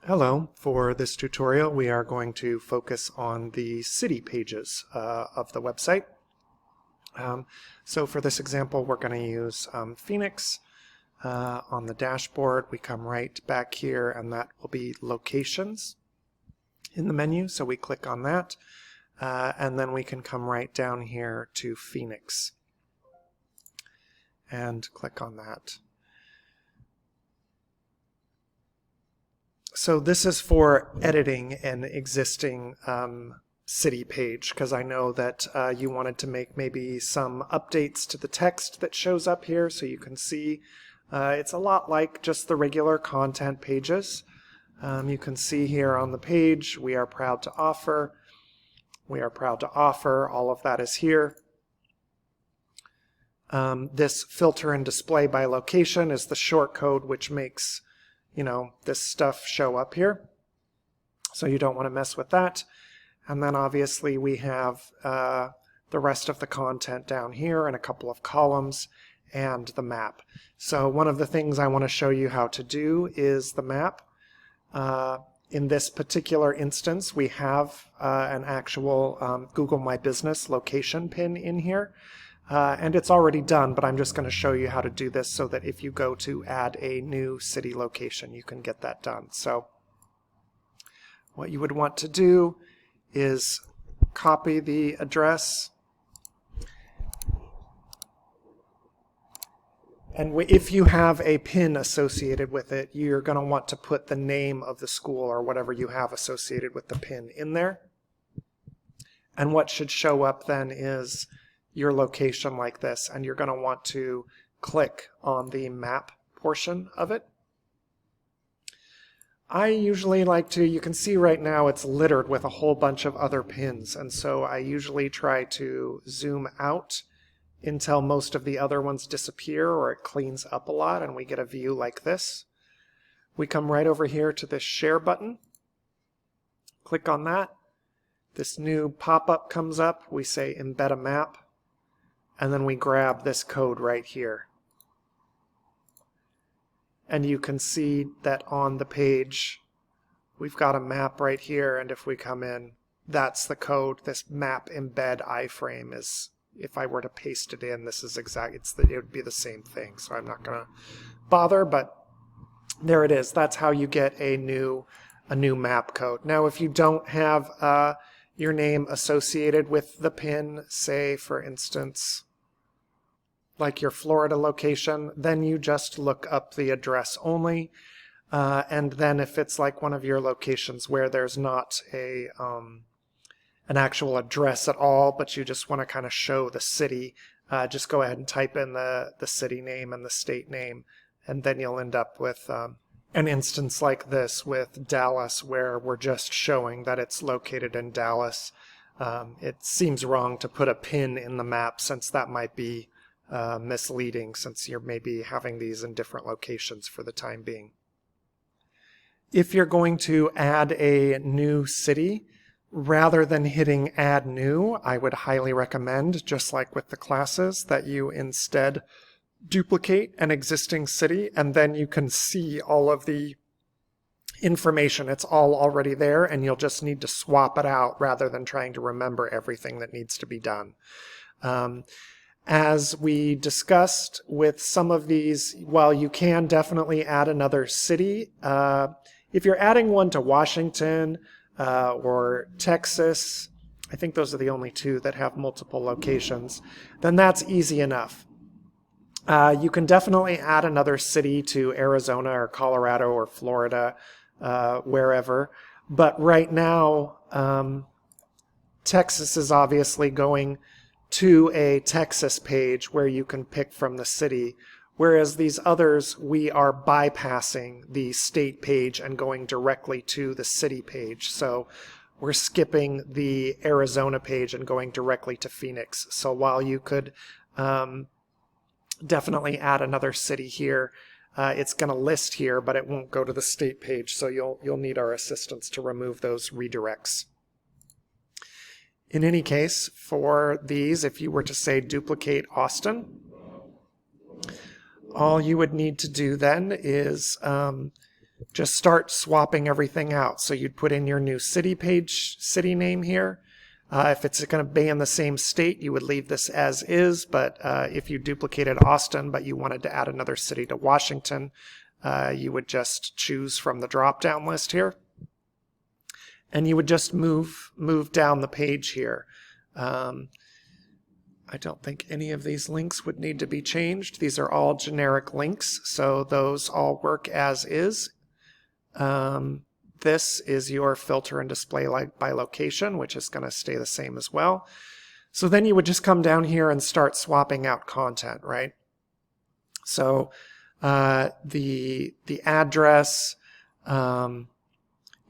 Hello, for this tutorial we are going to focus on the city pages of the website. So for this example we're going to use Phoenix. On the dashboard we come right back here and that will be locations in the menu, so we click on that and then we can come right down here to Phoenix and click on that. So this is for editing an existing city page, because I know that you wanted to make maybe some updates to the text that shows up here, so you can see it's a lot like just the regular content pages. You can see here on the page, we are proud to offer. We are proud to offer. All of that is here. This filter and display by location is the short code which makes this stuff show up here. So you don't want to mess with that. And then obviously we have the rest of the content down here and a couple of columns and the map. So one of the things I want to show you how to do is the map. In this particular instance, we have an actual Google My Business location pin in here. And it's already done, but I'm just going to show you how to do this so that if you go to add a new city location, you can get that done. So what you would want to do is copy the address. And if you have a pin associated with it, you're going to want to put the name of the school or whatever you have associated with the pin in there. And what should show up then is your location like this, and you're going to want to click on the map portion of it. I usually like to, you can see right now it's littered with a whole bunch of other pins, and so I usually try to zoom out until most of the other ones disappear or it cleans up a lot and we get a view like this. We come right over here to this share button, click on that. This new pop-up comes up, we say embed a map. And then we grab this code right here. And you can see that on the page, we've got a map right here, and if we come in, that's the code. This map embed iframe is, if I were to paste it in, this is it would be the same thing. So I'm not going to bother, but there it is. That's how you get a new map code. Now, if you don't have your name associated with the pin, say for instance, like your Florida location, then you just look up the address only. And then if it's like one of your locations where there's not an actual address at all, but you just want to kind of show the city, just go ahead and type in the city name and the state name, and then you'll end up with an instance like this with Dallas, where we're just showing that it's located in Dallas. It seems wrong to put a pin in the map, since that might be misleading, since you're maybe having these in different locations for the time being. If you're going to add a new city, rather than hitting add new, I would highly recommend, just like with the classes, that you instead duplicate an existing city, and then you can see all of the information. It's all already there, and you'll just need to swap it out rather than trying to remember everything that needs to be done. As we discussed with some of these, while you can definitely add another city, if you're adding one to Washington or Texas, I think those are the only two that have multiple locations, then that's easy enough. You can definitely add another city to Arizona or Colorado or Florida, wherever. But right now, Texas is obviously going to a Texas page where you can pick from the city, whereas these others, we are bypassing the state page and going directly to the city page. So we're skipping the Arizona page and going directly to Phoenix. So while you could definitely add another city here, it's going to list here, but it won't go to the state page, so you'll need our assistance to remove those redirects. In any case, for these, if you were to say duplicate Austin, all you would need to do then is just start swapping everything out. So you'd put in your new city page, city name here. If it's going to be in the same state, you would leave this as is, but if you duplicated Austin, but you wanted to add another city to Washington, you would just choose from the drop-down list here. And you would just move down the page here. I don't think any of these links would need to be changed. These are all generic links, so those all work as is. This is your filter and display by location, which is going to stay the same as well. So then you would just come down here and start swapping out content, right? So the address,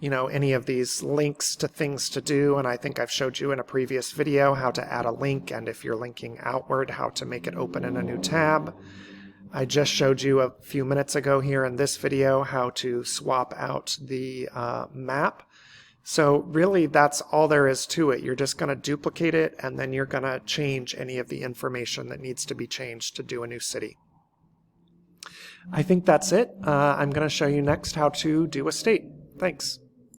you know, any of these links to things to do, and I think I've showed you in a previous video how to add a link, and if you're linking outward, how to make it open in a new tab. I just showed you a few minutes ago here in this video how to swap out the map. So really that's all there is to it. You're just going to duplicate it, and then you're going to change any of the information that needs to be changed to do a new city. I think that's it. I'm going to show you next how to do a state. Thanks.